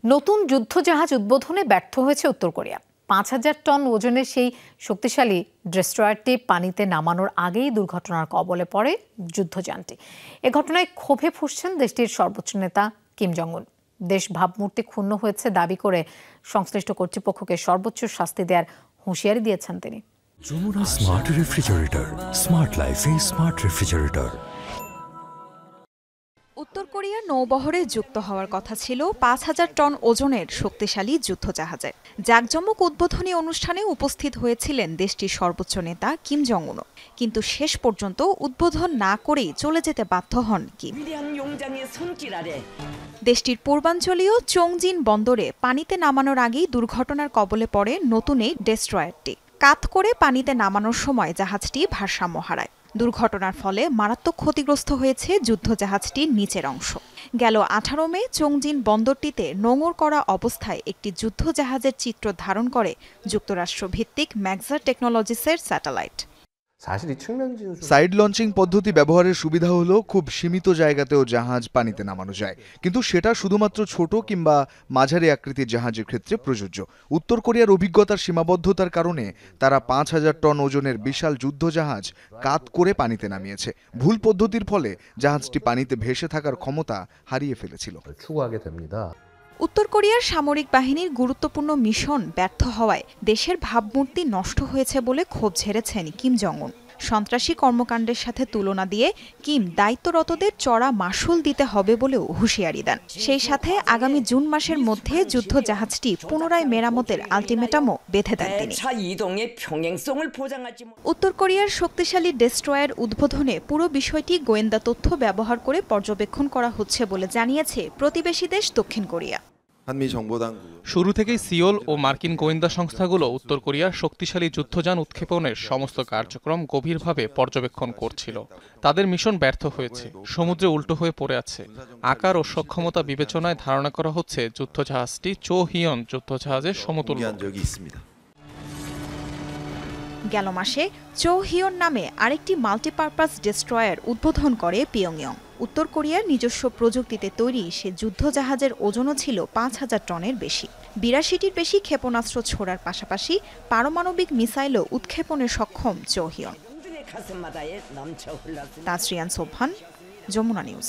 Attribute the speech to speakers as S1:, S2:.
S1: নতুন যুদ্ধজাহাজ উদ্বোধনে ব্যর্থ হয়েছে উত্তর কোরিয়া। ৫,০০০ টন ওজনের সেই শক্তিশালী ডেস্ট্রয়ারটি পানিতে নামানোর আগেই দুর্ঘটনার কবলে পড়ে যুদ্ধযানটি। এ ঘটনায় ক্ষোভে ফুঁসছেন দেশটির সর্বোচ্চ নেতা কিম জং উন। দেশ ভাবমূর্তি ক্ষুণ্ণ হয়েছে দাবি করে সংশ্লিষ্ট কর্তৃপক্ষকে সর্বোচ্চ শাস্তি দেওয়ার হুঁশিয়ারি দিয়েছেন তিনি।
S2: যমুনা স্মার্ট রেফ্রিজারেটর, স্মার্ট লাইফে স্মার্ট রেফ্রিজারেটর।
S3: উত্তর কোরিয়ার নৌবহরে যুক্ত হওয়ার কথা ছিল ৫,০০০ টন ওজনের শক্তিশালী যুদ্ধজাহাজের। জাঁকজমক উদ্বোধনী অনুষ্ঠানে উপস্থিত হয়েছিলেন দেশটির সর্বোচ্চ নেতা কিম জং উন। কিন্তু শেষ পর্যন্ত উদ্বোধন না করেই চলে যেতে বাধ্য হন কিম। দেশটির পূর্বাঞ্চলীয় চংজিন বন্দরে পানিতে নামানোর আগেই দুর্ঘটনার কবলে পড়ে নতুন এই ডেস্ট্রয়ারটি। কাত করে পানিতে নামানোর সময় জাহাজটি ভারসাম্য হারায়। দুর্ঘটনার ফলে মারাত্মক ক্ষতিগ্রস্ত হয়েছে যুদ্ধজাহাজটির নিচের অংশ। গেল ১৮ মে চংজিন বন্দরটিতে নোঙর করা অবস্থায় একটি যুদ্ধজাহাজের চিত্র ধারণ করে যুক্তরাষ্ট্র ভিত্তিক ম্যাক্সার টেকনোলজিসের স্যাটেলাইট।
S4: সাইড লঞ্চিং পদ্ধতি ব্যবহারের সুবিধা হলো খুব সীমিত জায়গাতেও জাহাজ পানিতে নামানো যায়, কিন্তু সেটা শুধুমাত্র ছোট কিংবা মাঝারি আকৃতির জাহাজের ক্ষেত্রে প্রযোজ্য। উত্তর কোরিয়ার অভিজ্ঞতার সীমাবদ্ধতার কারণে তারা ৫,০০০ টন ওজনের বিশাল যুদ্ধজাহাজ কাত করে পানিতে নামিয়েছে। ভুল পদ্ধতির ফলে জাহাজটি পানিতে ভেসে থাকার ক্ষমতা হারিয়ে ফেলেছিল।
S3: উত্তর কোরিয়ার সামরিক বাহিনীর গুরুত্বপূর্ণ মিশন ব্যর্থ হওয়ায় দেশের ভাবমূর্তি নষ্ট হয়েছে বলে ক্ষোভ ঝেড়েছেন কিম জং উন। সন্ত্রাসী কর্মকাণ্ডের সাথে তুলনা দিয়ে কিম দায়িত্বরতদের চড়া মাশুল দিতে হবে বলেও হুঁশিয়ারি দেন। সেই সাথে আগামী জুন মাসের মধ্যে যুদ্ধজাহাজটি পুনরায় মেরামতের আলটিমেটামও বেঁধে দেন তিনি। উত্তর কোরিয়ার শক্তিশালী ডেস্ট্রয়ার উদ্বোধনে পুরো বিষয়টি গোয়েন্দা তথ্য ব্যবহার করে পর্যবেক্ষণ করা হচ্ছে বলে জানিয়েছে প্রতিবেশী দেশ দক্ষিণ কোরিয়া।
S5: শুরু থেকেই সিওল ও মার্কিন গোয়েন্দা সংস্থাগুলো উত্তর কোরিয়ার শক্তিশালী যুদ্ধযান উৎক্ষেপণের সমস্ত কার্যক্রম গভীরভাবে পর্যবেক্ষণ করছিল। তাদের মিশন ব্যর্থ হয়েছে, সমুদ্রে উল্টো হয়ে পড়ে আছে। আকার ও সক্ষমতা বিবেচনায় ধারণা করা হচ্ছে যুদ্ধজাহাজটি চো হিয়ন যুদ্ধজাহাজের সমতুল্য।
S3: গেল মাসে চো হিয়ন নামে আরেকটি মাল্টিপারপাস ডেস্ট্রয়ার উদ্বোধন করে পিয়ংইয়ং। উত্তর কোরিয়ার নিজস্ব প্রযুক্তিতে তৈরি সে যুদ্ধজাহাজের ওজনও ছিল ৫,০০০ টনের বেশি। ৮২টির বেশি ক্ষেপণাস্ত্র ছোড়ার পাশাপাশি পারমাণবিক মিসাইলও উৎক্ষেপণে সক্ষম চো হিয়ন। তাসরিয়ান সোবহান, যমুনা নিউজ।